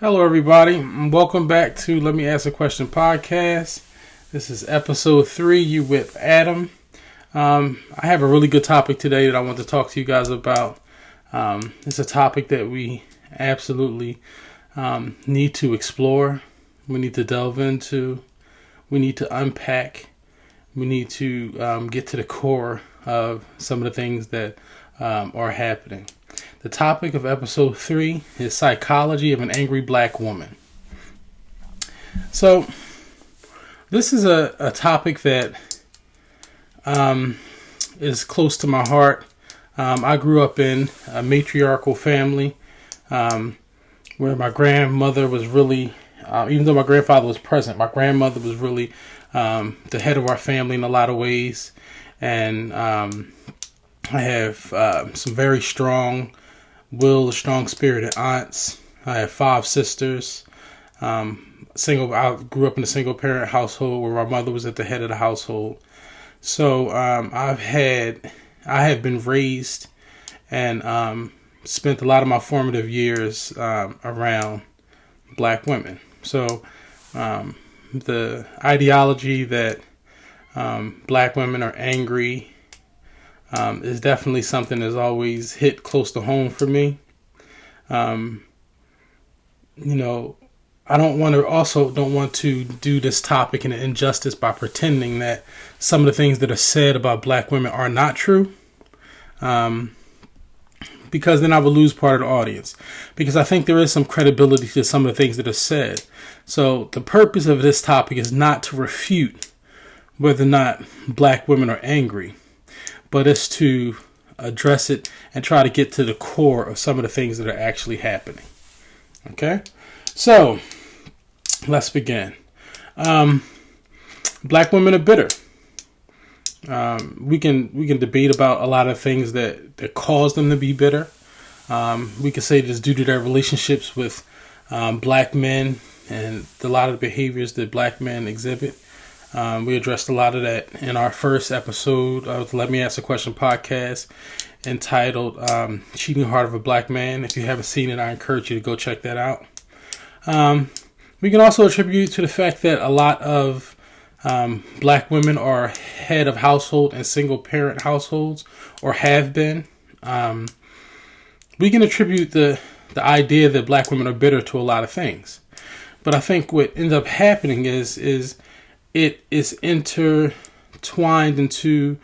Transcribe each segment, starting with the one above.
Hello, everybody, and welcome back to Let Me Ask a Question podcast. This is episode 3. You with Adam. I have a really good topic today that I want to talk to you guys about. It's a topic that we absolutely need to explore. We need to delve into. We need to unpack. We need to get to the core of some of the things that are happening. The topic of episode 3 is psychology of an angry black woman. So, this is a topic that is close to my heart. I grew up in a matriarchal family where my grandmother was really, even though my grandfather was present, my grandmother was really the head of our family in a lot of ways. And I have some very strong-spirited aunts. I have 5 sisters. I grew up in a single-parent household where my mother was at the head of the household. So I have been raised and spent a lot of my formative years around black women. So the ideology that black women are angry is definitely something that's always hit close to home for me. I don't want to do this topic an injustice by pretending that some of the things that are said about black women are not true. Because then I would lose part of the audience. Because I think there is some credibility to some of the things that are said. So the purpose of this topic is not to refute whether or not black women are angry, but it's to address it and try to get to the core of some of the things that are actually happening. Okay? So, let's begin. Black women are bitter. We can debate about a lot of things that cause them to be bitter. We can say it's due to their relationships with black men and a lot of the behaviors that black men exhibit. We addressed a lot of that in our first episode of the Let Me Ask a Question podcast entitled Cheating Heart of a Black Man. If you haven't seen it, I encourage you to go check that out. We can also attribute to the fact that a lot of black women are head of household and single parent households or have been. We can attribute the idea that black women are bitter to a lot of things. But I think what ends up happening is it is intertwined into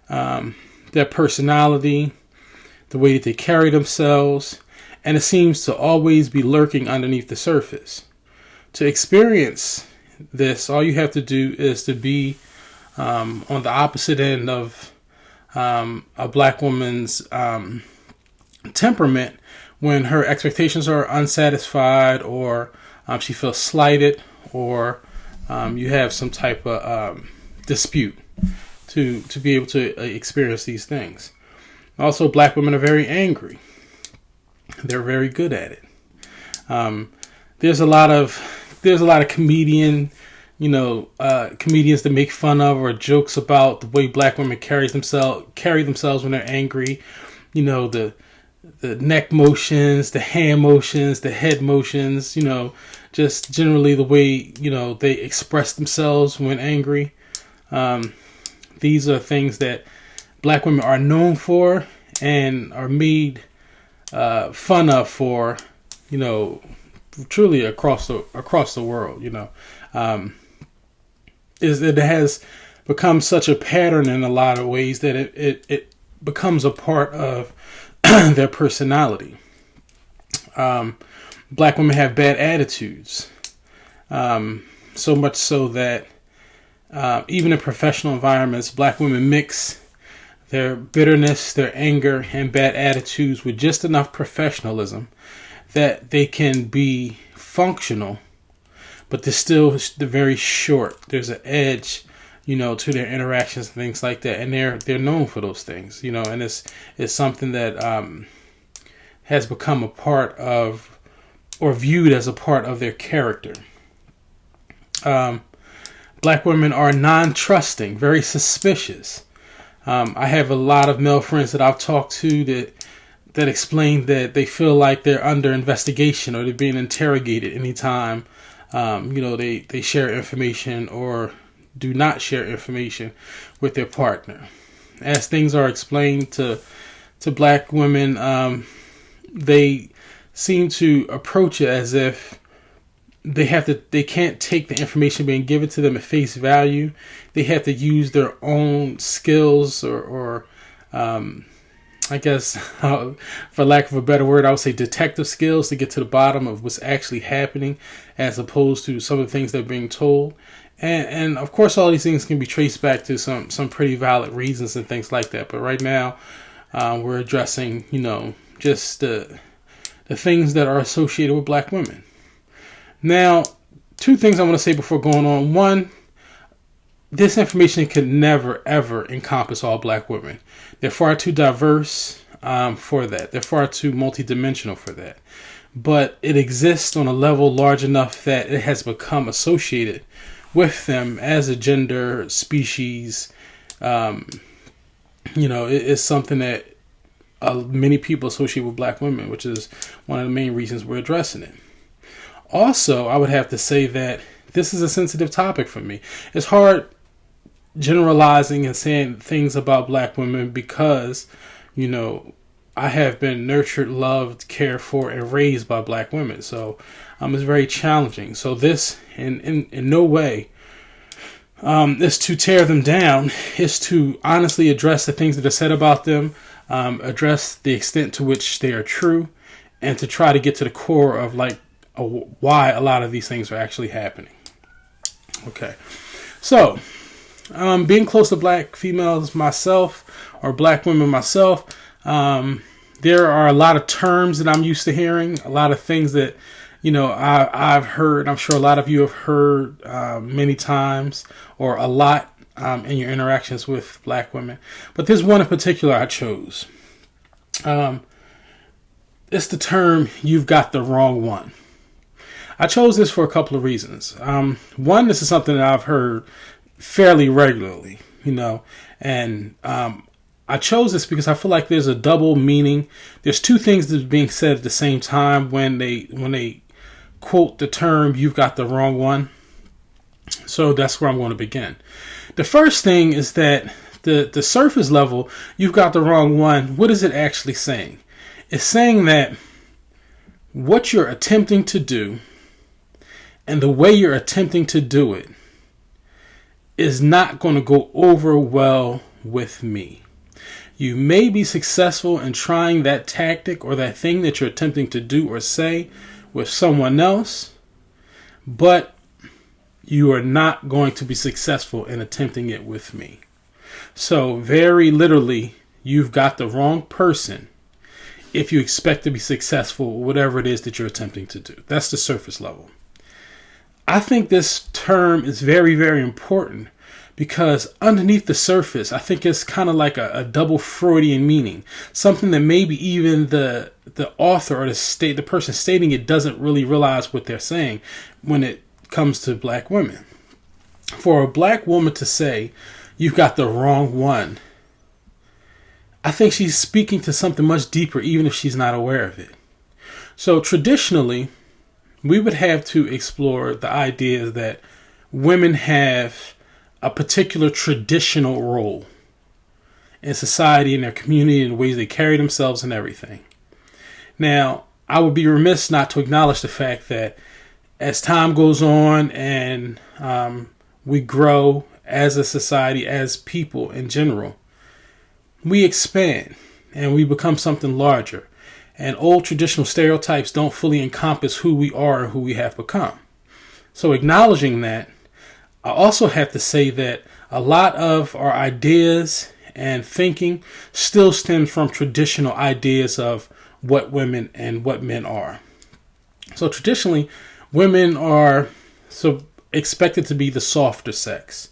their personality, the way that they carry themselves, and it seems to always be lurking underneath the surface. To experience this, all you have to do is to be on the opposite end of a black woman's temperament when her expectations are unsatisfied or she feels slighted or you have some type of dispute to be able to experience these things. Also, black women are very angry. They're very good at it. There's a lot of comedians that make fun of or jokes about the way black women carry themselves when they're angry. You know, the neck motions, the hand motions, the head motions, just generally the way, they express themselves when angry. These are things that black women are known for and are made fun of for, truly across the world. It has become such a pattern in a lot of ways that it becomes a part of their personality. Black women have bad attitudes, so much so that even in professional environments, black women mix their bitterness, their anger, and bad attitudes with just enough professionalism that they can be functional, but they're very short. There's an edge, to their interactions and things like that, and they're known for those things, and it's something that has become a part of or viewed as a part of their character. Black women are non-trusting, very suspicious. I have a lot of male friends that I've talked to that that explain that they feel like they're under investigation or they're being interrogated anytime, they share information or do not share information with their partner. As things are explained to black women, they seem to approach it as if they can't take the information being given to them at face value. They have to use their own skills or I guess, for lack of a better word, I would say detective skills to get to the bottom of what's actually happening, as opposed to some of the things that are being told. And of course, all these things can be traced back to some pretty valid reasons and things like that. But right now, we're addressing, just the things that are associated with black women. Now, two things I want to say before going on. One, this information could never, ever encompass all black women. They're far too diverse for that. They're far too multidimensional for that. But it exists on a level large enough that it has become associated with them as a gender, species. It's something that many people associate with black women, which is one of the main reasons we're addressing it. Also, I would have to say that this is a sensitive topic for me. It's hard generalizing and saying things about black women because, I have been nurtured, loved, cared for, and raised by black women. So it's very challenging. So this, in no way, is to tear them down. It's to honestly address the things that are said about them, address the extent to which they are true, and to try to get to the core of why a lot of these things are actually happening. Okay, so being close to black females myself, or black women myself, there are a lot of terms that I'm used to hearing, a lot of things that, I've heard. I'm sure a lot of you have heard many times or a lot in your interactions with black women. But there's one in particular I chose. It's the term, "you've got the wrong one." I chose this for a couple of reasons. One, this is something that I've heard fairly regularly, and I chose this because I feel like there's a double meaning. There's two things that are being said at the same time when they quote the term, "you've got the wrong one." So that's where I'm going to begin. The first thing is that the surface level, "you've got the wrong one," what is it actually saying? It's saying that what you're attempting to do and the way you're attempting to do it is not going to go over well with me. You may be successful in trying that tactic or that thing that you're attempting to do or say with someone else, but you are not going to be successful in attempting it with me. So very literally, you've got the wrong person if you expect to be successful, whatever it is that you're attempting to do. That's the surface level. I think this term is very, very important because underneath the surface, I think it's kind of like a double Freudian meaning. Something that maybe even the author or the person stating it doesn't really realize what they're saying when it comes to black women. For a black woman to say, "you've got the wrong one," I think she's speaking to something much deeper, even if she's not aware of it. So traditionally, we would have to explore the idea that women have a particular traditional role in society, in their community, in the ways they carry themselves and everything. Now, I would be remiss not to acknowledge the fact that as time goes on and we grow as a society, as people in general, we expand and we become something larger. And old traditional stereotypes don't fully encompass who we are and who we have become. So acknowledging that, I also have to say that a lot of our ideas and thinking still stems from traditional ideas of what women and what men are. So traditionally, women are expected to be the softer sex.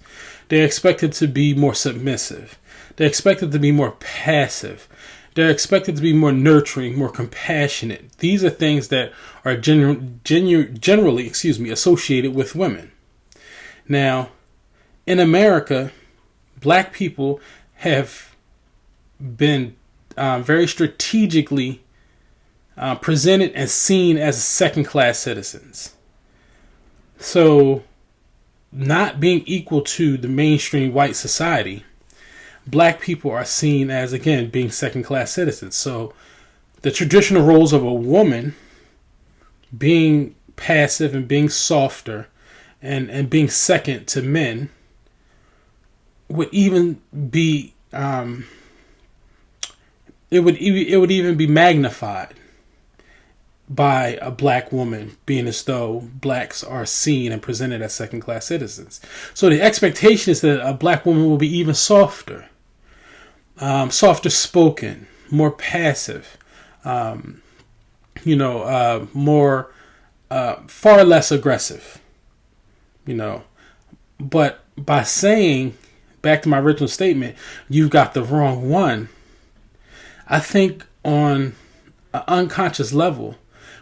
They're expected to be more submissive. They're expected to be more passive. They're expected to be more nurturing, more compassionate. These are things that are generally associated with women. Now, in America, black people have been very strategically presented and seen as second-class citizens. So, not being equal to the mainstream white society, black people are seen as, again, being second-class citizens. So, the traditional roles of a woman being passive and being softer and being second to men would even be it would even be magnified by a black woman, being as though blacks are seen and presented as second-class citizens. So the expectation is that a black woman will be even softer, softer spoken, more passive, more, far less aggressive, But by saying, back to my original statement, you've got the wrong one, I think on an unconscious level,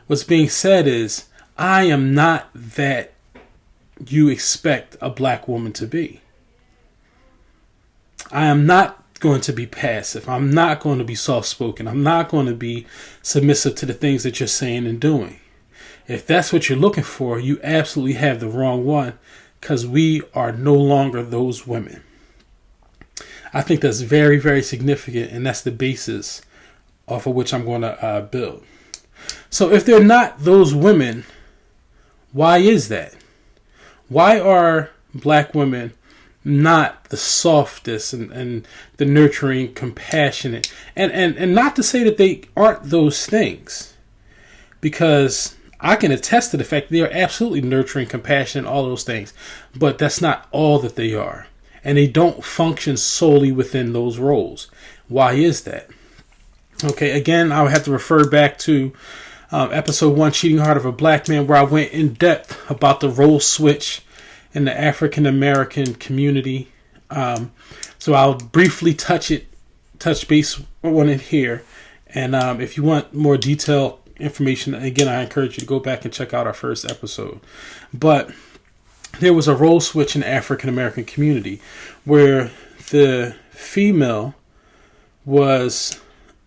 what's being said is, I am not that you expect a black woman to be. I am not going to be passive. I'm not going to be soft-spoken. I'm not going to be submissive to the things that you're saying and doing. If that's what you're looking for, you absolutely have the wrong one, because we are no longer those women. I think that's very, very significant, and that's the basis off of which I'm going to build. So if they're not those women, why is that? Why are black women not the softest and the nurturing, compassionate? And not to say that they aren't those things, because I can attest to the fact that they are absolutely nurturing, compassionate, all those things. But that's not all that they are. And they don't function solely within those roles. Why is that? Okay, again, I would have to refer back to episode 1, Cheating Heart of a Black Man, where I went in depth about the role switch in the African American community. So I'll briefly touch base on it here. And if you want more detailed information, again, I encourage you to go back and check out our first episode. But there was a role switch in the African American community where the female was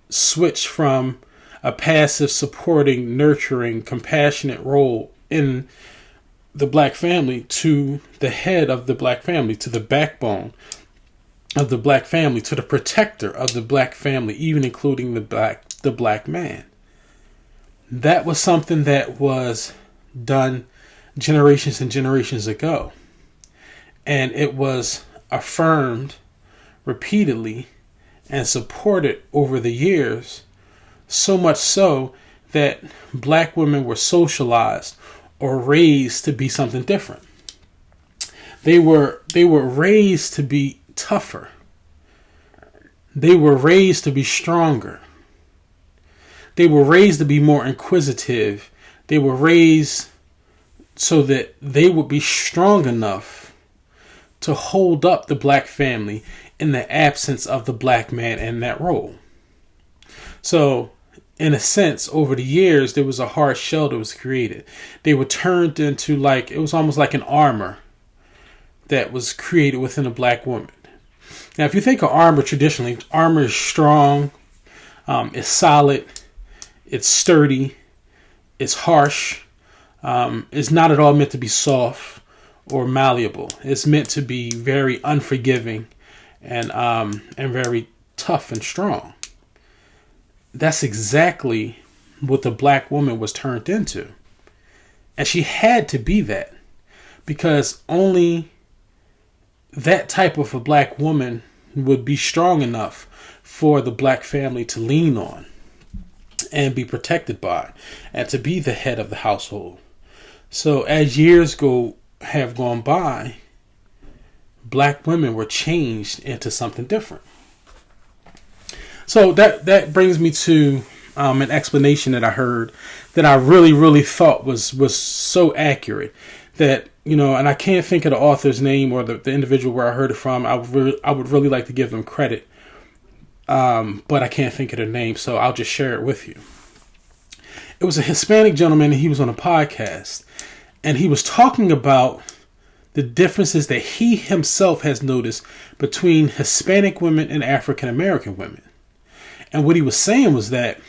switched from a passive, supporting, nurturing, compassionate role in the black family to the head of the black family, to the backbone of the black family, to the protector of the black family, even including the black man. That was something that was done generations and generations ago. And it was affirmed repeatedly and supported over the years, so much so that black women were socialized or raised to be something different. They were raised to be tougher. They were raised to be stronger. They were raised to be more inquisitive. They were raised so that they would be strong enough to hold up the black family in the absence of the black man in that role. So, in a sense, over the years, there was a hard shell that was created. They were turned into it was almost like an armor that was created within a black woman. Now, if you think of armor traditionally, armor is strong, it's solid, it's sturdy, it's harsh. It's not at all meant to be soft or malleable. It's meant to be very unforgiving and very tough and strong. That's exactly what the black woman was turned into. And she had to be that, because only that type of a black woman would be strong enough for the black family to lean on and be protected by, and to be the head of the household. So as years have gone by, black women were changed into something different. So that brings me to an explanation that I heard that I really, really thought was so accurate that, and I can't think of the author's name or the individual where I heard it from. I would really like to give them credit, but I can't think of their name, so I'll just share it with you. It was a Hispanic gentleman, and he was on a podcast, and he was talking about the differences that he himself has noticed between Hispanic women and African American women. And what he was saying was that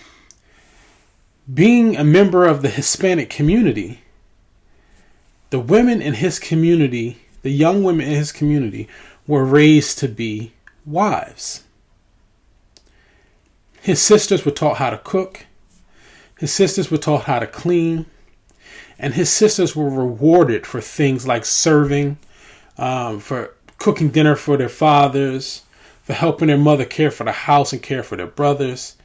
being a member of the Hispanic community, the women in his community, the young women in his community, were raised to be wives. His sisters were taught how to cook. His sisters were taught how to clean. And his sisters were rewarded for things like serving, for cooking dinner for their fathers, for helping their mother care for the house and care for their brothers.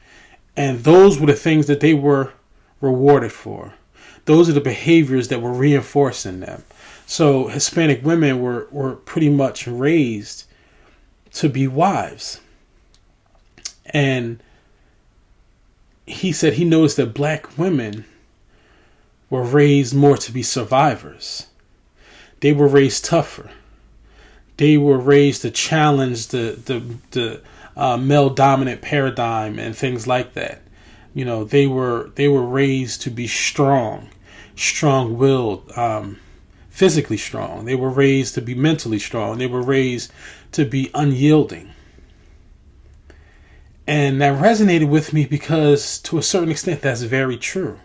And those were the things that they were rewarded for. Those are the behaviors that were reinforced in them. So Hispanic women were pretty much raised to be wives. And he said he noticed that black women were raised more to be survivors. They were raised tougher. They were raised to challenge the male dominant paradigm and things like that. You know, they were raised to be strong-willed, physically strong. They were raised to be mentally strong. They were raised to be unyielding. And that resonated with me because to a certain extent that's very true.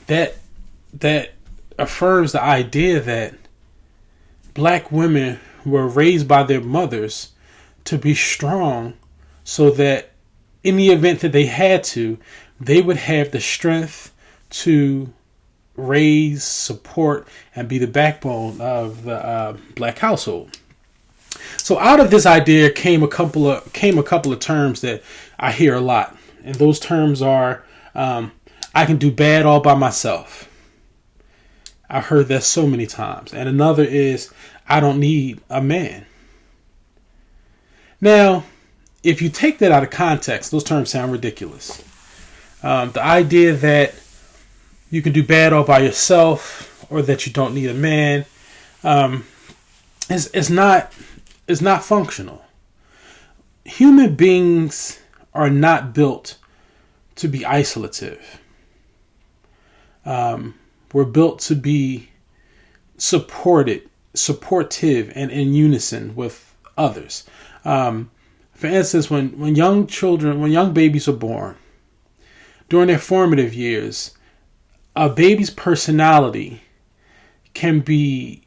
That affirms the idea that black women were raised by their mothers to be strong so that in the event that they had to, they would have the strength to raise, support, and be the backbone of the black household. So out of this idea came a couple of terms that I hear a lot, and those terms are I can do bad all by myself. I heard that so many times. And another is I don't need a man. Now, if you take that out of context, those terms sound ridiculous. The idea that you can do bad all by yourself or that you don't need a man is not functional. Human beings are not built to be isolative. We're built to be supportive, and in unison with others. For instance, when young babies are born, during their formative years, a baby's personality can be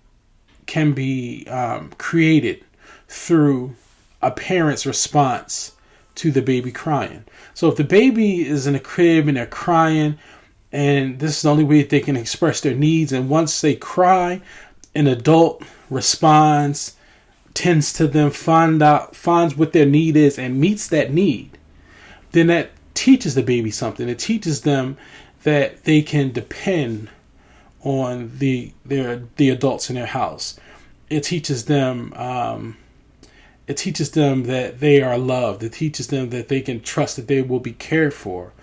created through a parent's response to the baby crying. So if the baby is in a crib and they're crying, and this is the only way that they can express their needs, and once they cry, an adult responds, tends to them, finds what their need is and meets that need, then that teaches the baby something. It teaches them that they can depend on the adults in their house. It teaches them that they are loved. It teaches them that they can trust that they will be cared for.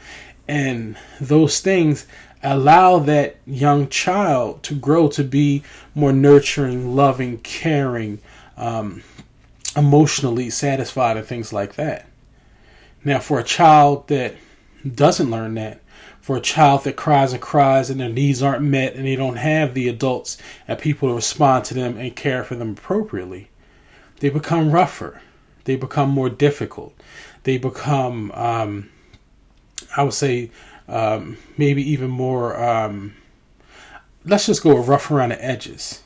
And those things allow that young child to grow to be more nurturing, loving, caring, emotionally satisfied, and things like that. Now, for a child that doesn't learn that, for a child that cries and cries and their needs aren't met and they don't have the adults and people to respond to them and care for them appropriately, they become rougher. They become more difficult. They become, I would say, maybe even more, let's just go rough around the edges.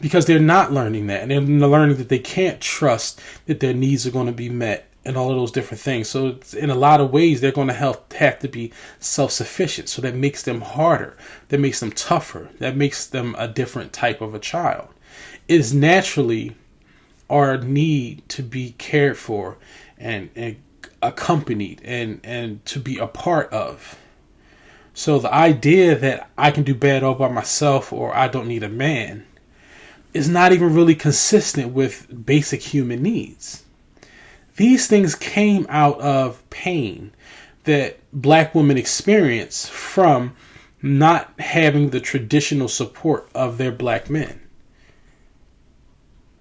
Because they're not learning that. And they're learning that they can't trust that their needs are going to be met and all of those different things. So in a lot of ways, they're going to have to be self-sufficient. So that makes them harder. That makes them tougher. That makes them a different type of a child. It is naturally our need to be cared for and accompanied and to be a part of. So the idea that I can do bad all by myself or I don't need a man is not even really consistent with basic human needs. These things came out of pain that black women experience from not having the traditional support of their black men.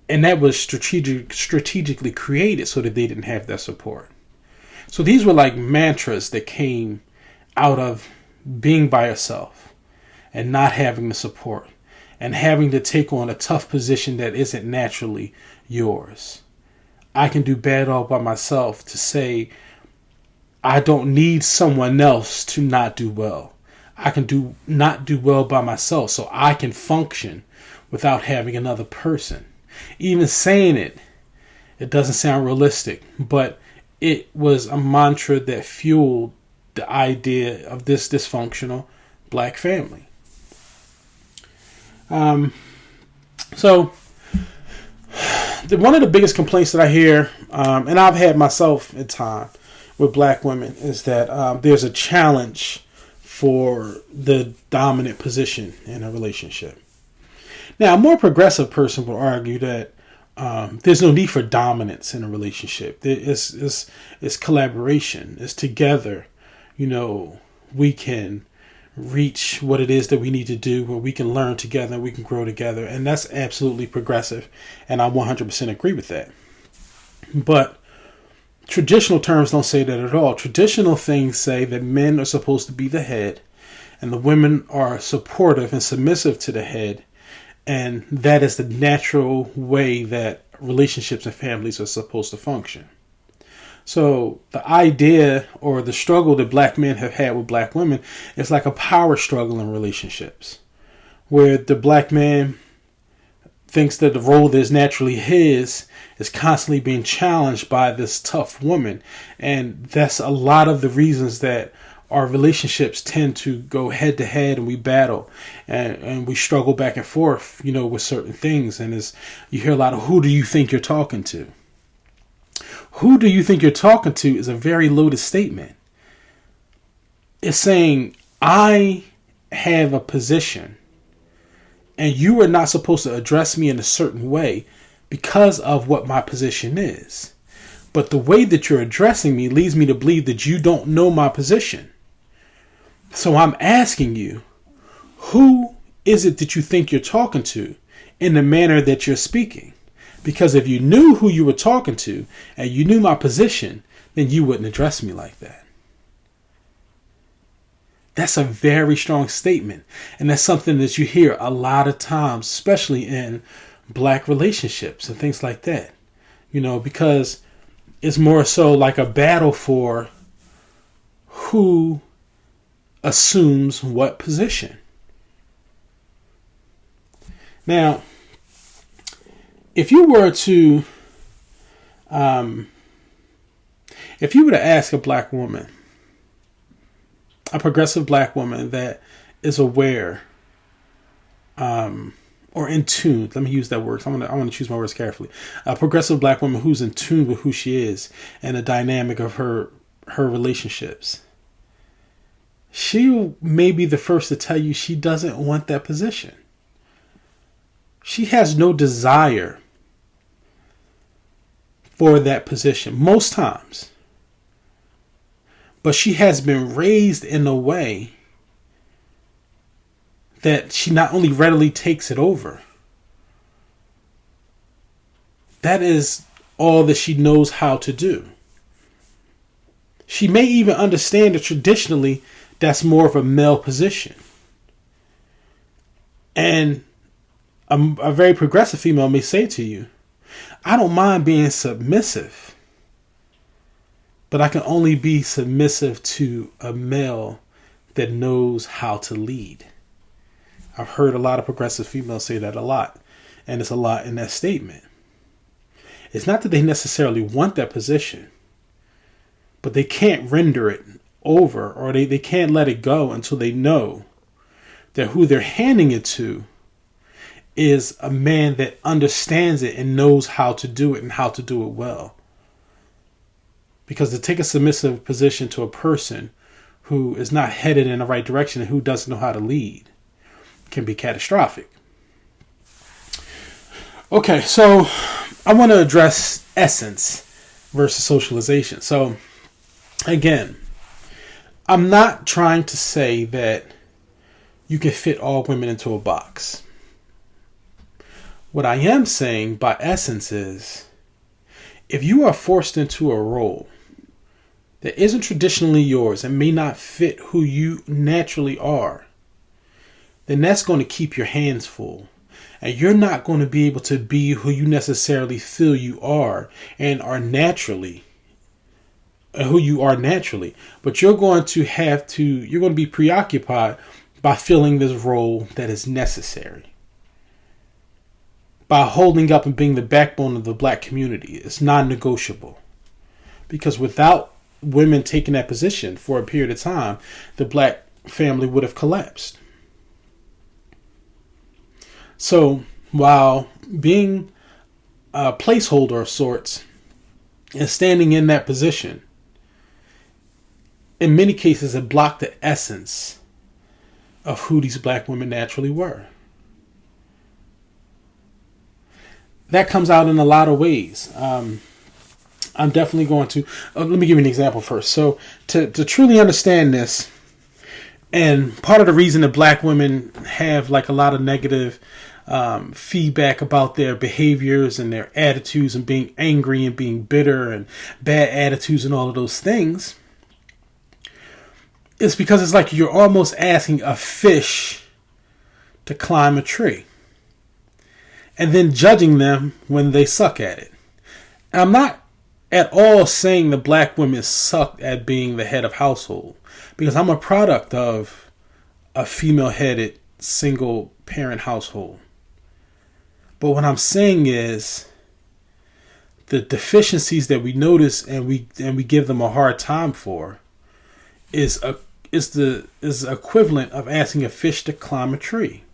And that was strategically created so that they didn't have that support. So these were like mantras that came out of being by yourself and not having the support and having to take on a tough position that isn't naturally yours. I can do bad all by myself to say I don't need someone else to not do well. I can not do well by myself, so I can function without having another person. Even saying it doesn't sound realistic, but it was a mantra that fueled the idea of this dysfunctional black family. So one of the biggest complaints that I hear, and I've had myself in time with black women, is that there's a challenge for the dominant position in a relationship. Now, a more progressive person would argue that there's no need for dominance in a relationship. It's collaboration. It's together. We can reach what it is that we need to do, where we can learn together, we can grow together. And that's absolutely progressive. And I 100% agree with that. But traditional terms don't say that at all. Traditional things say that men are supposed to be the head and the women are supportive and submissive to the head. And that is the natural way that relationships and families are supposed to function. So the idea or the struggle that black men have had with black women is like a power struggle in relationships, where the black man thinks that the role that is naturally his is constantly being challenged by this tough woman. And that's a lot of the reasons that our relationships tend to go head to head, and we battle and we struggle back and forth, with certain things. And you hear a lot of, who do you think you're talking to? Who do you think you're talking to is a very loaded statement. It's saying, I have a position and you are not supposed to address me in a certain way because of what my position is. But the way that you're addressing me leads me to believe that you don't know my position. So I'm asking you, who is it that you think you're talking to in the manner that you're speaking? Because if you knew who you were talking to and you knew my position, then you wouldn't address me like that. That's a very strong statement. And that's something that you hear a lot of times, especially in black relationships and things like that. Because it's more so like a battle for who assumes what position. Now, if you were to ask a black woman, a progressive black woman that is aware, or in tune, let me use that word. I want to choose my words carefully. A progressive black woman who's in tune with who she is and the dynamic of her relationships, she may be the first to tell you she doesn't want that position. She has no desire for that position most times. But she has been raised in a way that she not only readily takes it over, that is all that she knows how to do. She may even understand that traditionally that's more of a male position. And a very progressive female may say to you, I don't mind being submissive, but I can only be submissive to a male that knows how to lead. I've heard a lot of progressive females say that a lot, and it's a lot in that statement. It's not that they necessarily want that position, but they can't render it over, or they can't let it go until they know that who they're handing it to is a man that understands it and knows how to do it and how to do it well. Because to take a submissive position to a person who is not headed in the right direction and who doesn't know how to lead can be catastrophic. Okay, so I want to address essence versus socialization. So again, I'm not trying to say that you can fit all women into a box. What I am saying by essence is, if you are forced into a role that isn't traditionally yours and may not fit who you naturally are, then that's going to keep your hands full. And you're not going to be able to be who you necessarily feel you are and are naturally who you are naturally, but you're going to be preoccupied by filling this role that is necessary, by holding up and being the backbone of the black community. It's non-negotiable, because without women taking that position for a period of time, the black family would have collapsed. So while being a placeholder of sorts and standing in that position, in many cases it blocked the essence of who these black women naturally were. That comes out in a lot of ways. I'm definitely going to, let me give you an example first. So to truly understand this, and part of the reason that black women have like a lot of negative feedback about their behaviors and their attitudes and being angry and being bitter and bad attitudes and all of those things, it's because it's like you're almost asking a fish to climb a tree and then judging them when they suck at it. And I'm not at all saying the black women suck at being the head of household, because I'm a product of a female-headed single parent household. But what I'm saying is the deficiencies that we notice and we give them a hard time for is the equivalent of asking a fish to climb a tree.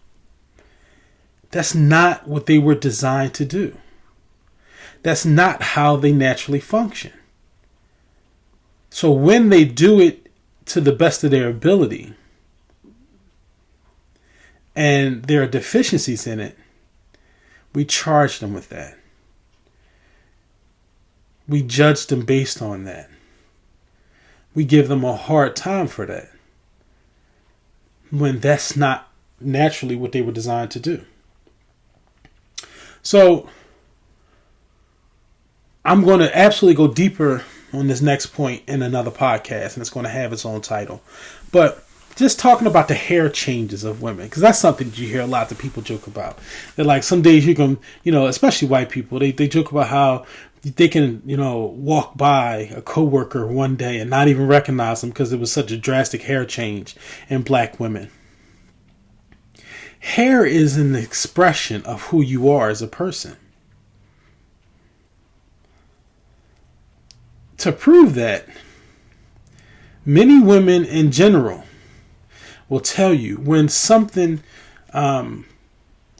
That's not what they were designed to do. That's not how they naturally function. So when they do it to the best of their ability and there are deficiencies in it, we charge them with that. We judge them based on that. We give them a hard time for that, when that's not naturally what they were designed to do. So I'm going to absolutely go deeper on this next point in another podcast, and it's going to have its own title. But just talking about the hair changes of women, because that's something you hear a lot that people joke about. That like some days you can, especially white people, they joke about how they can, walk by a coworker one day and not even recognize them because it was such a drastic hair change in black women. Hair is an expression of who you are as a person. To prove that, many women in general will tell you when something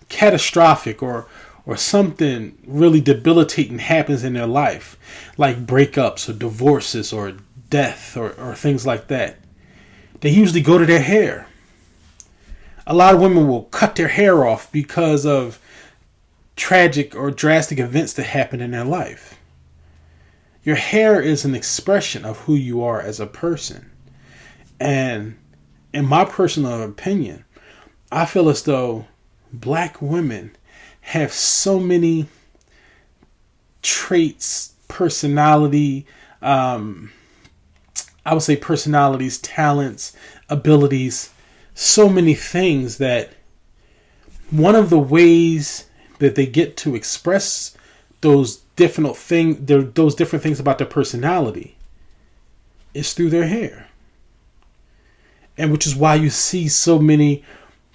catastrophic or something really debilitating happens in their life, like breakups or divorces or death or things like that, they usually go to their hair. A lot of women will cut their hair off because of tragic or drastic events that happen in their life. Your hair is an expression of who you are as a person. And in my personal opinion, I feel as though black women have so many traits, personality, I would say personalities, talents, abilities, so many things that one of the ways that they get to express those different things about their personality is through their hair. And which is why you see so many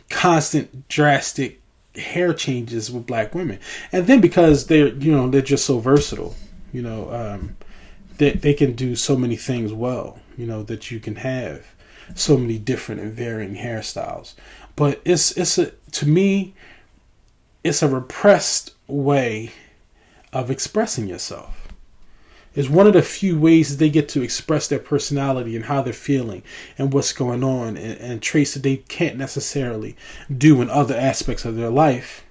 constant, drastic hair changes with black women. And then because they're just so versatile, they can do so many things well, that you can have so many different and varying hairstyles. But to me, it's a repressed way of expressing yourself. It's one of the few ways that they get to express their personality and how they're feeling and what's going on, and traits that they can't necessarily do in other aspects of their life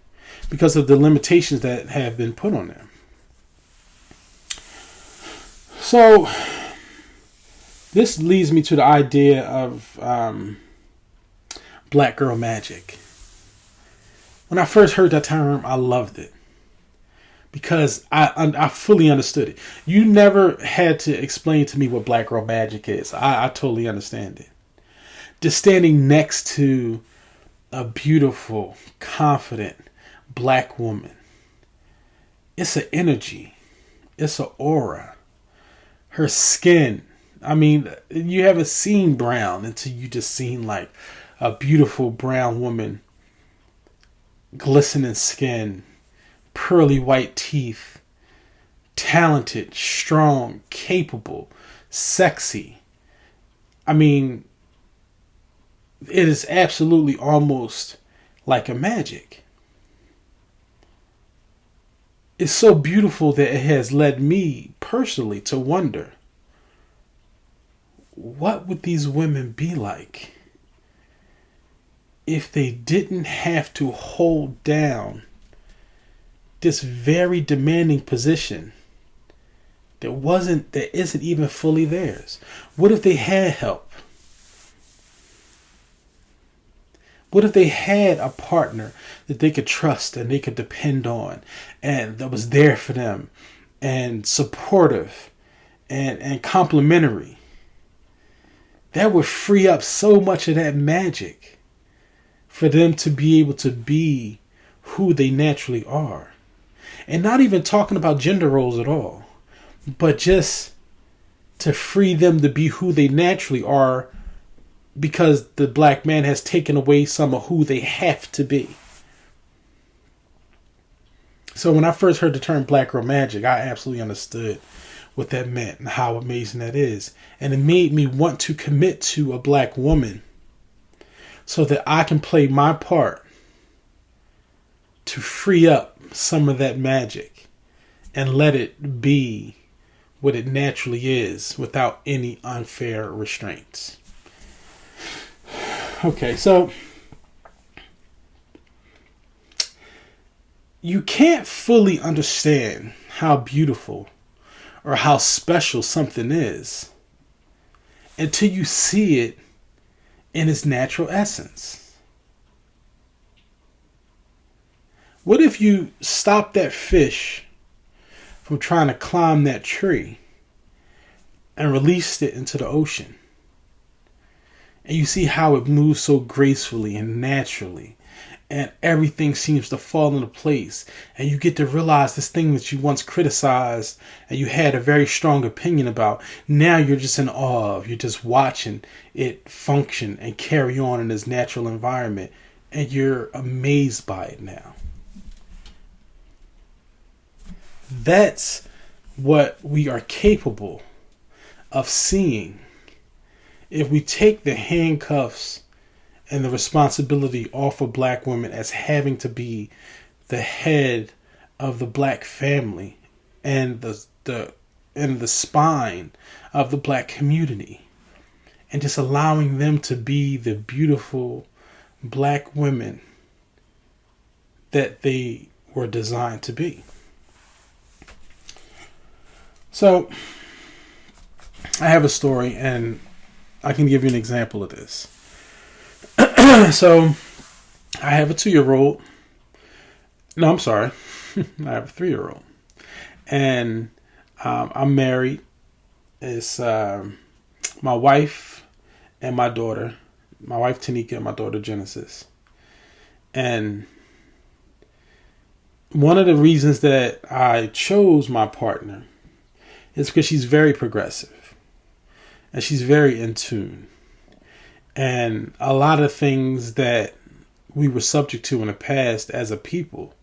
because of the limitations that have been put on them. So this leads me to the idea of black girl magic. When I first heard that term, I loved it, because I fully understood it. You never had to explain to me what black girl magic is. I totally understand it. Just standing next to a beautiful, confident black woman. It's an energy. It's an aura. her skin. I mean, you haven't seen brown until you just seen like a beautiful brown woman, glistening skin, pearly white teeth, talented, strong, capable, sexy. I mean, it is absolutely almost like a magic. It's so beautiful that it has led me personally to wonder, what would these women be like if they didn't have to hold down this very demanding position that isn't even fully theirs? What if they had help? What if they had a partner that they could trust and they could depend on, and that was there for them and supportive and complimentary? That would free up so much of that magic for them to be able to be who they naturally are. And not even talking about gender roles at all, but just to free them to be who they naturally are, because the black man has taken away some of who they have to be. So when I first heard the term Black Girl Magic, I absolutely understood what that meant and how amazing that is. And it made me want to commit to a black woman so that I can play my part to free up some of that magic and let it be what it naturally is without any unfair restraints. Okay, so you can't fully understand how beautiful or how special something is until you see it in its natural essence. What if you stop that fish from trying to climb that tree and released it into the ocean? And you see how it moves so gracefully and naturally, and everything seems to fall into place. And you get to realize this thing that you once criticized and you had a very strong opinion about, now you're just in awe of. You're just watching it function and carry on in this natural environment, and you're amazed by it now. That's what we are capable of seeing if we take the handcuffs and the responsibility off of black women as having to be the head of the black family and the spine of the black community, and just allowing them to be the beautiful black women that they were designed to be. So I have a story, and I can give you an example of this. So I have a 2-year-old. No, I'm sorry. I have a 3-year-old. And I'm married. It's my wife and my daughter. My wife, Tanika, and my daughter, Genesis. And one of the reasons that I chose my partner is because she's very progressive. And she's very in tune. And a lot of things that we were subject to in the past as a people,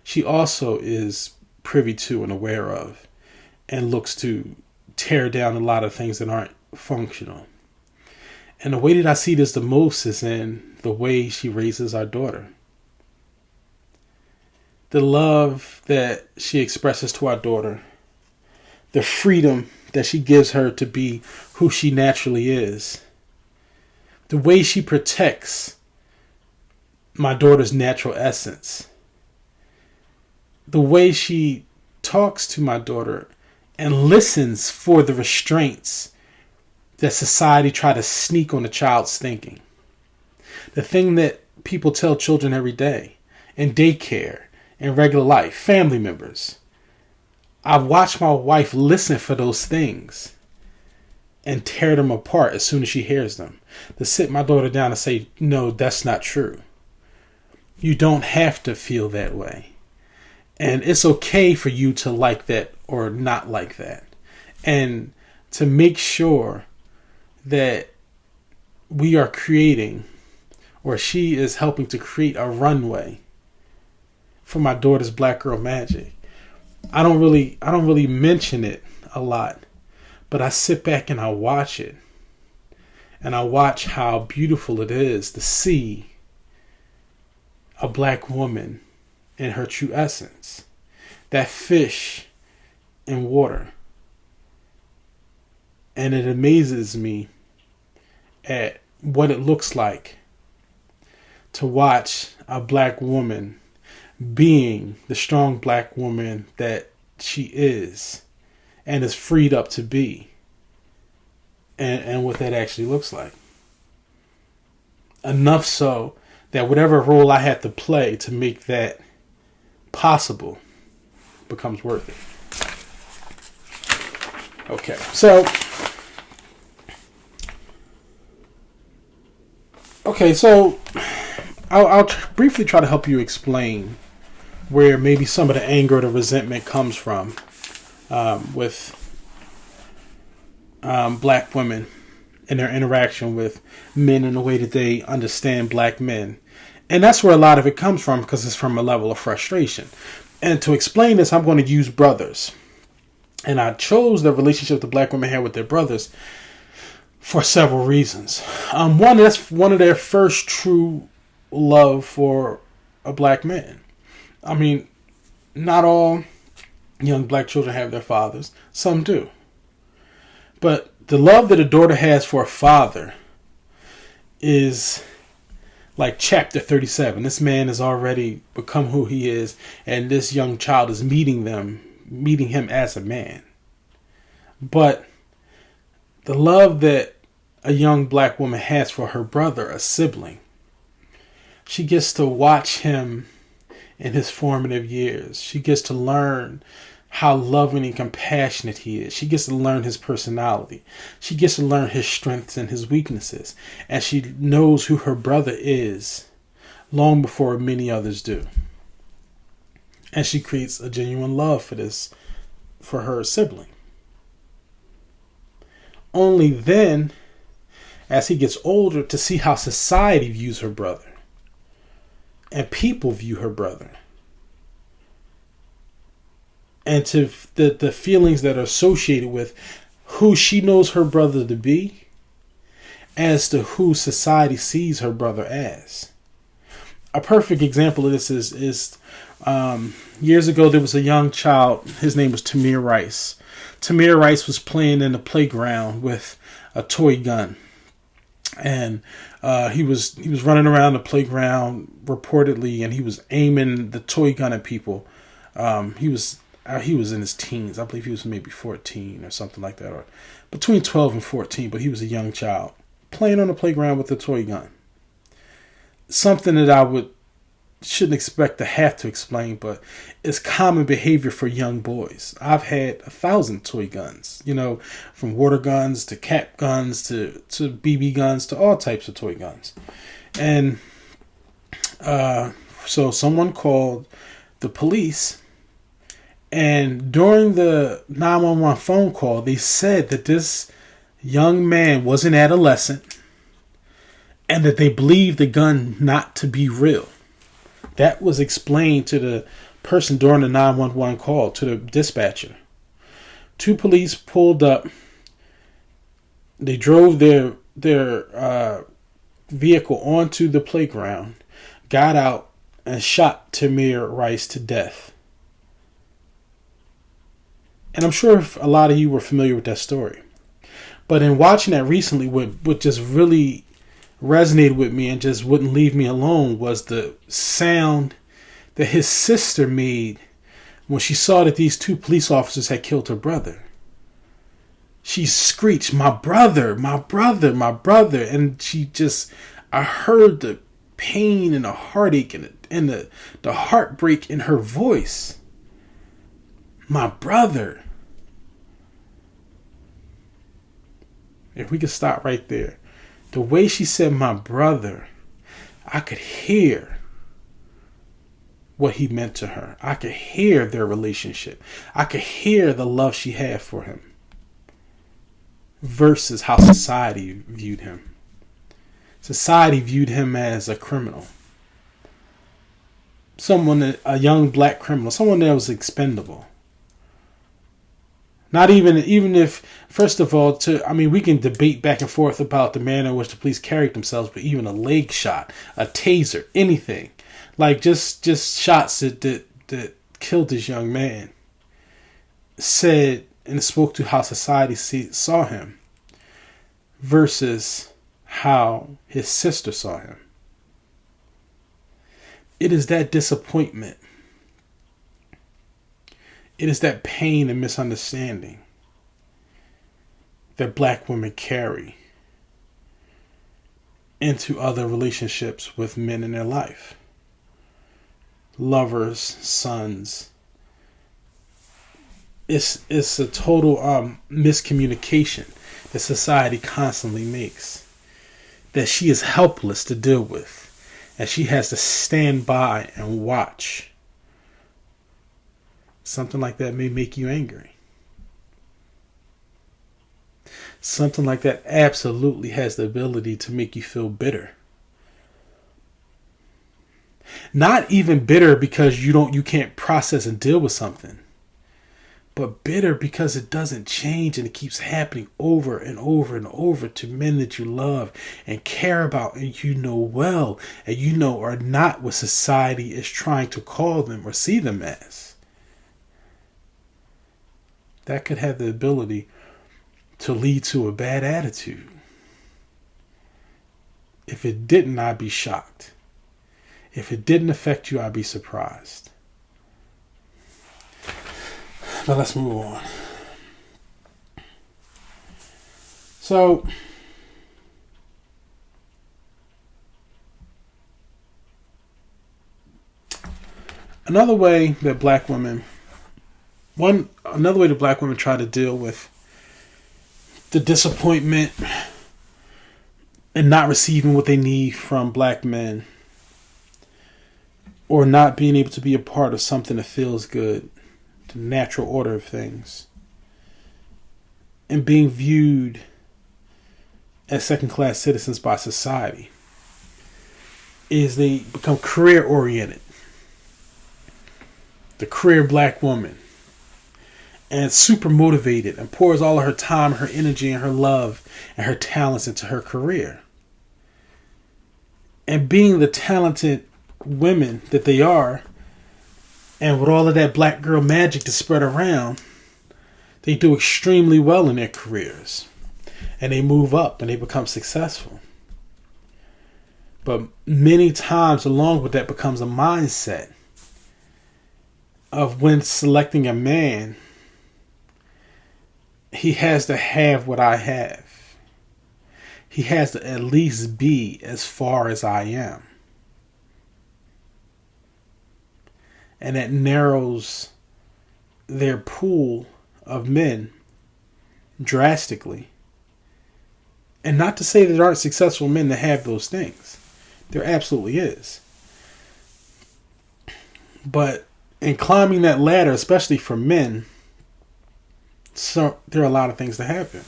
she also is privy to and aware of, and looks to tear down a lot of things that aren't functional. And the way that I see this the most is in the way she raises our daughter. The love that she expresses to our daughter, the freedom that she gives her to be who she naturally is, the way she protects my daughter's natural essence, the way she talks to my daughter and listens for the restraints that society try to sneak on a child's thinking. The thing that people tell children every day in daycare, in regular life, family members. I've watched my wife listen for those things and tear them apart as soon as she hears them. To sit my daughter down and say, no, that's not true. You don't have to feel that way. And it's okay for you to like that or not like that. And to make sure that we are creating, or she is helping to create, a runway for my daughter's Black Girl Magic. I don't really mention it a lot, but I sit back and I watch it. And I watch how beautiful it is to see a Black woman in her true essence. That fish in water. And it amazes me at what it looks like to watch a Black woman being the strong Black woman that she is and is freed up to be, and what that actually looks like. Enough so that whatever role I had to play to make that possible becomes worth it. Okay, so I'll briefly try to help you explain where maybe some of the anger or the resentment comes from with Black women and their interaction with men in the way that they understand Black men. And that's where a lot of it comes from, because it's from a level of frustration. And to explain this, I'm going to use brothers. And I chose the relationship the Black women had with their brothers for several reasons. One, that's one of their first true love for a Black man. I mean, not all young Black children have their fathers. Some do. But the love that a daughter has for a father is like chapter 37. This man has already become who he is, and this young child is meeting him as a man. But the love that a young Black woman has for her brother, a sibling, she gets to watch him in his formative years. She gets to learn how loving and compassionate he is. She gets to learn his personality. She gets to learn his strengths and his weaknesses. And she knows who her brother is long before many others do. And she creates a genuine love for her sibling. Only then, as he gets older, to see how society views her brother and people view her brother, and to the feelings that are associated with who she knows her brother to be as to who society sees her brother as. A perfect example of this is years ago there was a young child. His name was Tamir Rice. Tamir Rice was playing in the playground with a toy gun. And he was running around the playground reportedly, and he was aiming the toy gun at people. He was in his teens. I believe he was maybe 14 or something like that, or between 12 and 14. But he was a young child playing on the playground with a toy gun. Something that I shouldn't expect to have to explain, but it's common behavior for young boys. I've had 1,000 toy guns, from water guns to cap guns to BB guns to all types of toy guns. And so someone called the police, and during the 911 phone call, they said that this young man was an adolescent and that they believed the gun not to be real. That was explained to the person during the 911 call, to the dispatcher. 2 police pulled up. They drove their vehicle onto the playground, got out, and shot Tamir Rice to death. And I'm sure a lot of you were familiar with that story. But in watching that recently, what just really resonated with me and just wouldn't leave me alone was the sound that his sister made when she saw that these 2 police officers had killed her brother. She screeched, "My brother, my brother, my brother." And I heard the pain and the heartache and the heartbreak in her voice. My brother. If we could stop right there. The way she said my brother, I could hear what he meant to her. I could hear their relationship. I could hear the love she had for him. versus how society viewed him. Society viewed him as a criminal. A young black criminal, someone that was expendable. Not even if, first of all, we can debate back and forth about the manner in which the police carried themselves, but even a leg shot, a taser, anything, like just shots that killed this young man, said and spoke to how society saw him versus how his sister saw him. It is that disappointment. It is that pain and misunderstanding that black women carry into other relationships with men in their life. Lovers, sons. It's a total miscommunication that society constantly makes, that she is helpless to deal with, and she has to stand by and watch. Something like that may make you angry. Something like that absolutely has the ability to make you feel bitter. Not even bitter because you can't process and deal with something, but bitter because it doesn't change and it keeps happening over and over and over to men that you love and care about and you know well and you know are not what society is trying to call them or see them as. That could have the ability to lead to a bad attitude. If it didn't, I'd be shocked. If it didn't affect you, I'd be surprised. But let's move on. So, another way that black women try to deal with the disappointment and not receiving what they need from black men, or not being able to be a part of something that feels good, the natural order of things, and being viewed as second-class citizens by society, is they become career-oriented. The career black woman. And super motivated and pours all of her time, her energy, and her love and her talents into her career. And being the talented women that they are, and with all of that black girl magic to spread around, they do extremely well in their careers. And they move up and they become successful. But many times along with that becomes a mindset of when selecting a man, he has to have what I have. He has to at least be as far as I am. And that narrows their pool of men drastically. And not to say that there aren't successful men that have those things. There absolutely is. But in climbing that ladder, especially for men, so there are a lot of things that happen.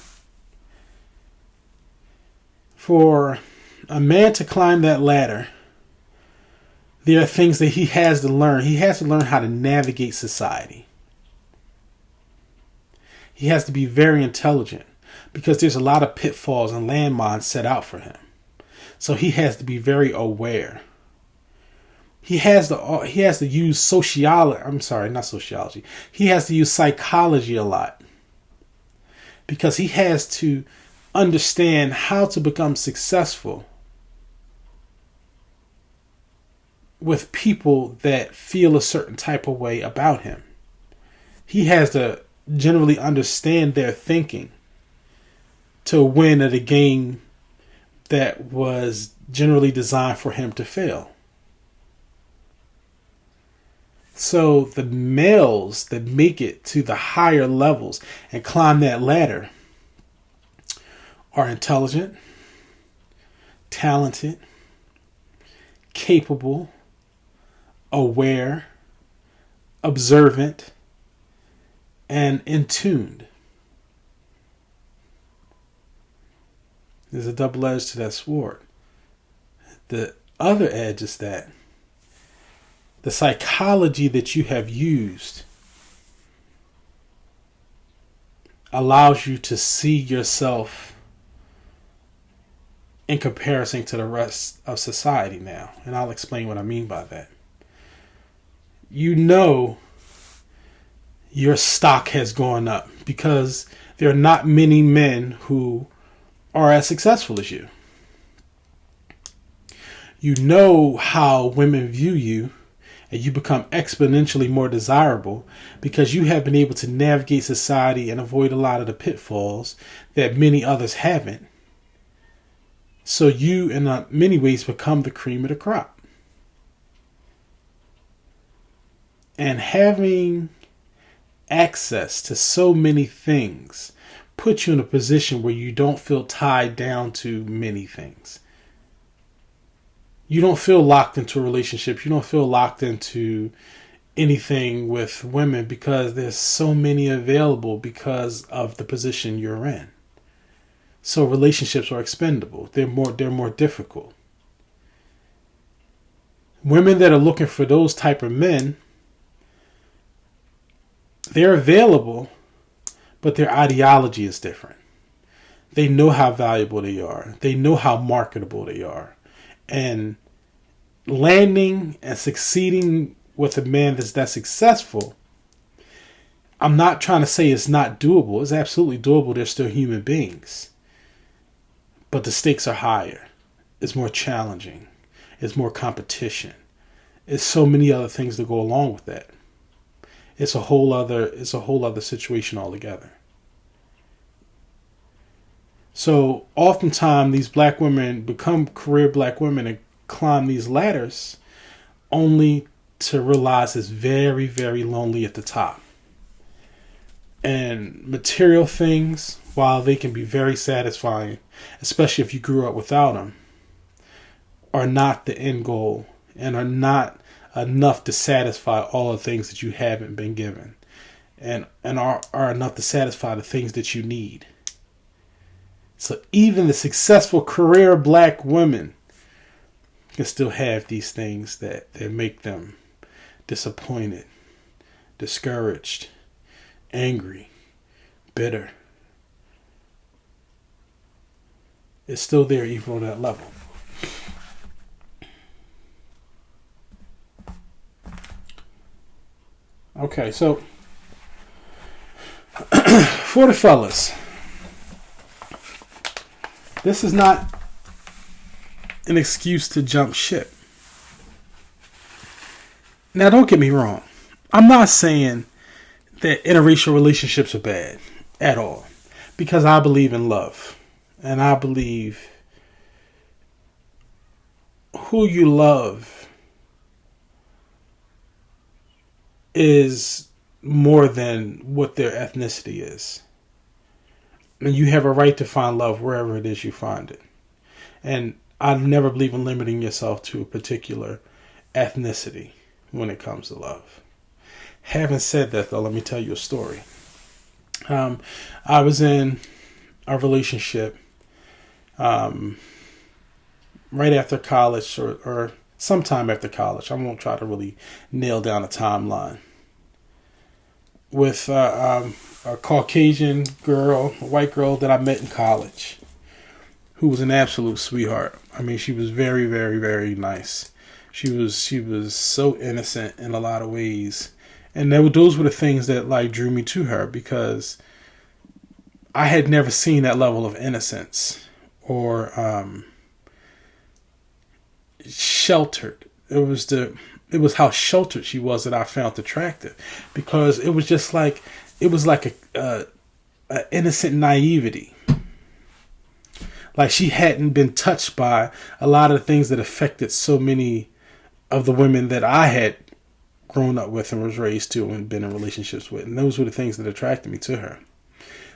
For a man to climb that ladder, there are things that he has to learn. He has to learn how to navigate society. He has to be very intelligent because there's a lot of pitfalls and landmines set out for him. So he has to be very aware. He has to use sociology. He has to use psychology a lot. Because he has to understand how to become successful with people that feel a certain type of way about him. He has to generally understand their thinking to win at a game that was generally designed for him to fail. So the males that make it to the higher levels and climb that ladder are intelligent, talented, capable, aware, observant, and in tune. There's a double edge to that sword. The other edge is that the psychology that you have used allows you to see yourself in comparison to the rest of society now. And I'll explain what I mean by that. You know your stock has gone up because there are not many men who are as successful as you. You know how women view you, and you become exponentially more desirable because you have been able to navigate society and avoid a lot of the pitfalls that many others haven't. So you, in many ways, become the cream of the crop. And having access to so many things puts you in a position where you don't feel tied down to many things. You don't feel locked into relationships. You don't feel locked into anything with women because there's so many available because of the position you're in. So relationships are expendable. They're more difficult. Women that are looking for those type of men, they're available, but their ideology is different. They know how valuable they are. They know how marketable they are. And landing and succeeding with a man that's that successful, I'm not trying to say it's not doable. It's absolutely doable. They're still human beings. But the stakes are higher. It's more challenging. It's more competition. It's so many other things that go along with that. It's a whole other situation altogether. So oftentimes these black women become career black women and climb these ladders only to realize it's very, very lonely at the top. And material things, while they can be very satisfying, especially if you grew up without them, are not the end goal and are not enough to satisfy all the things that you haven't been given, and are enough to satisfy the things that you need. So even the successful career black women can still have these things that make them disappointed, discouraged, angry, bitter. It's still there even on that level. Okay, so for the fellas, this is not an excuse to jump ship. Now, don't get me wrong. I'm not saying that interracial relationships are bad at all, because I believe in love, and I believe who you love is more than what their ethnicity is. And you have a right to find love wherever it is you find it. And I never believe in limiting yourself to a particular ethnicity when it comes to love. Having said that, though, let me tell you a story. I was in a relationship right after college or sometime after college. I won't try to really nail down a timeline. With a Caucasian girl, a white girl that I met in college, who was an absolute sweetheart. I mean, she was very, very, very nice. She was so innocent in a lot of ways, and those were the things that like drew me to her, because I had never seen that level of innocence or sheltered. It was how sheltered she was that I found attractive, because it was just like, it was like a innocent naivety. Like she hadn't been touched by a lot of the things that affected so many of the women that I had grown up with and was raised to and been in relationships with. And those were the things that attracted me to her.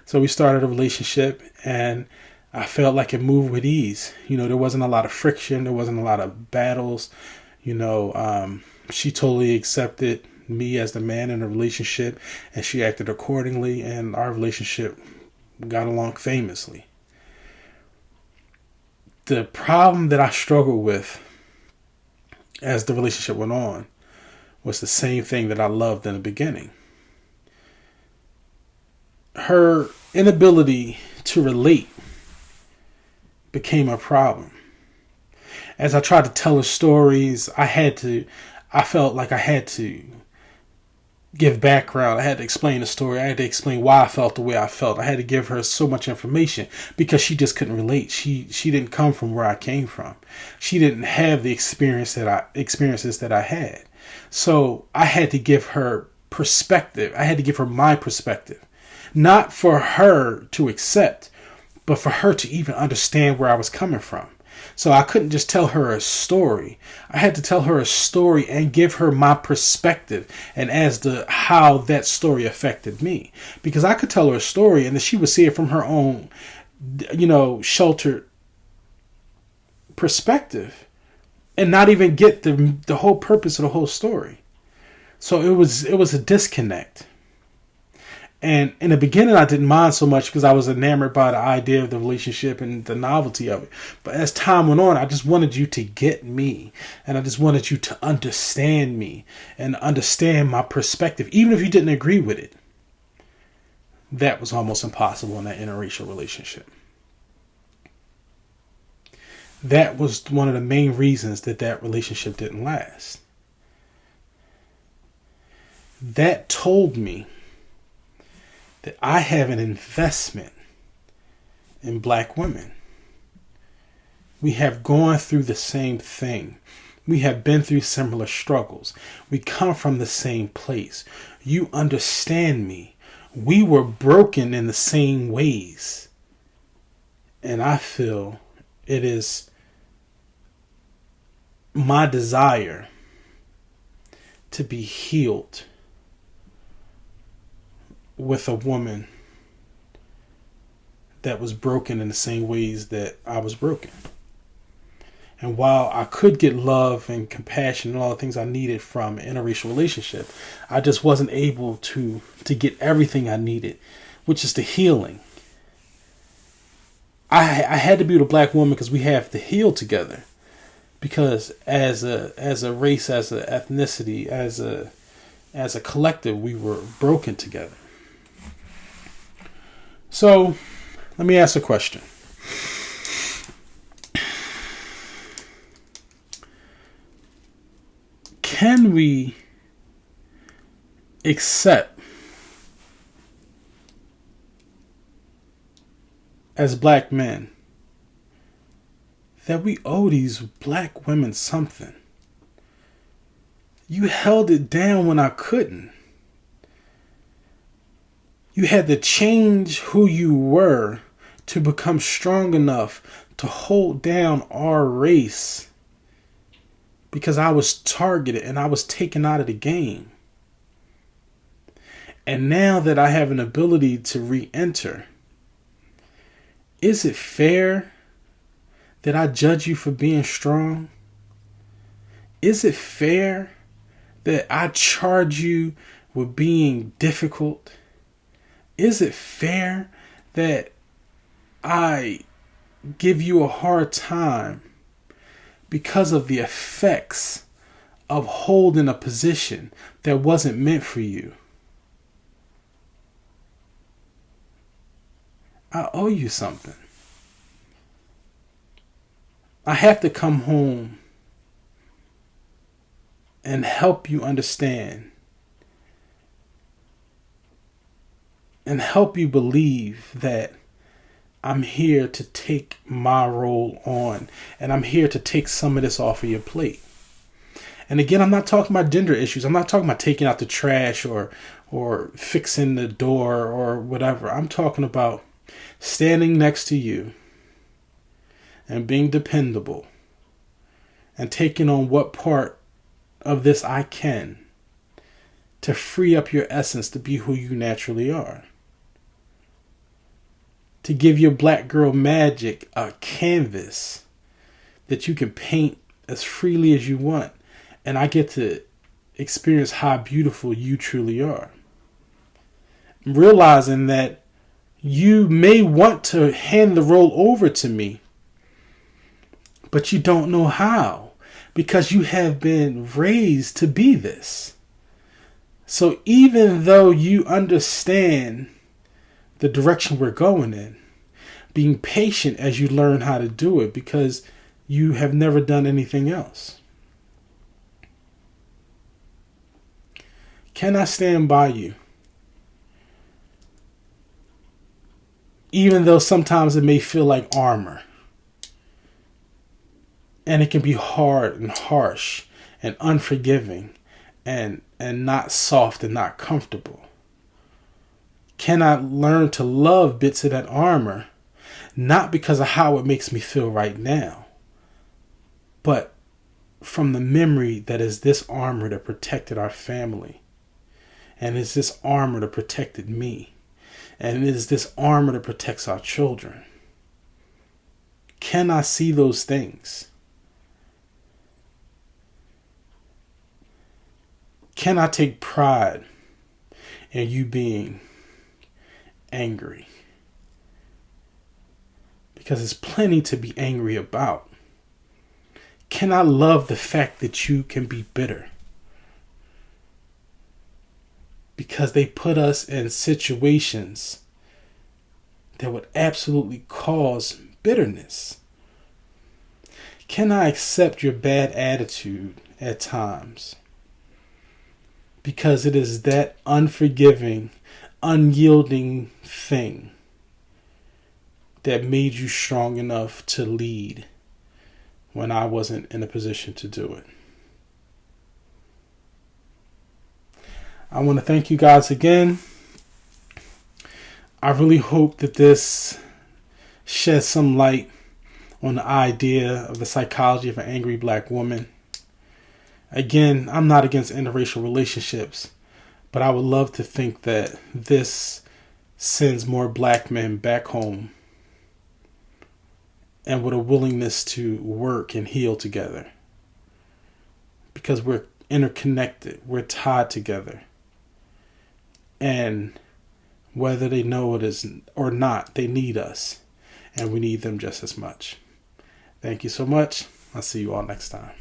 So we started a relationship, and I felt like it moved with ease. You know, there wasn't a lot of friction. There wasn't a lot of battles. You know, she totally accepted me as the man in the relationship, and she acted accordingly, and our relationship got along famously. The problem that I struggled with as the relationship went on was the same thing that I loved in the beginning. Her inability to relate became a problem. As I tried to tell her stories, I felt like I had to give background. I had to explain the story. I had to explain why I felt the way I felt. I had to give her so much information because she just couldn't relate. She didn't come from where I came from. She didn't have the experiences that I had. So I had to give her perspective. I had to give her my perspective. Not for her to accept, but for her to even understand where I was coming from. So I couldn't just tell her a story. I had to tell her a story and give her my perspective and as to how that story affected me. Because I could tell her a story and then she would see it from her own, sheltered perspective and not even get the whole purpose of the whole story. So it was a disconnect. And in the beginning, I didn't mind so much because I was enamored by the idea of the relationship and the novelty of it. But as time went on, I just wanted you to get me. And I just wanted you to understand me and understand my perspective, even if you didn't agree with it. That was almost impossible in that interracial relationship. That was one of the main reasons that relationship didn't last. That told me that I have an investment in black women. We have gone through the same thing. We have been through similar struggles. We come from the same place. You understand me. We were broken in the same ways. And I feel it is my desire to be healed with a woman that was broken in the same ways that I was broken. And while I could get love and compassion and all the things I needed from an interracial relationship, I just wasn't able to get everything I needed, which is the healing. I had to be with a black woman because we have to heal together. Because as a race, as an ethnicity, as a collective, we were broken together. So, let me ask a question. Can we accept as black men that we owe these black women something? You held it down when I couldn't. You had to change who you were to become strong enough to hold down our race because I was targeted and I was taken out of the game. And now that I have an ability to re-enter, is it fair that I judge you for being strong? Is it fair that I charge you with being difficult? Is it fair that I give you a hard time because of the effects of holding a position that wasn't meant for you? I owe you something. I have to come home and help you understand and help you believe that I'm here to take my role on, and I'm here to take some of this off of your plate. And again, I'm not talking about gender issues. I'm not talking about taking out the trash or fixing the door or whatever. I'm talking about standing next to you and being dependable and taking on what part of this I can to free up your essence to be who you naturally are. To give your black girl magic a canvas that you can paint as freely as you want. And I get to experience how beautiful you truly are. Realizing that you may want to hand the role over to me, but you don't know how because you have been raised to be this. So even though you understand the direction we're going in, being patient as you learn how to do it because you have never done anything else. Can I stand by you? Even though sometimes it may feel like armor. And it can be hard and harsh and unforgiving and not soft and not comfortable. Can I learn to love bits of that armor? Not because of how it makes me feel right now, but from the memory that is this armor that protected our family. And is this armor that protected me. And it is this armor that protects our children. Can I see those things? Can I take pride in you being angry? Because there's plenty to be angry about. Can I love the fact that you can be bitter? Because they put us in situations that would absolutely cause bitterness. Can I accept your bad attitude at times? Because it is that unforgiving, unyielding thing that made you strong enough to lead when I wasn't in a position to do it. I want to thank you guys again. I really hope that this sheds some light on the idea of the psychology of an angry black woman. Again, I'm not against interracial relationships, but I would love to think that this sends more black men back home and with a willingness to work and heal together. Because we're interconnected, we're tied together. And whether they know it is or not, they need us. And we need them just as much. Thank you so much. I'll see you all next time.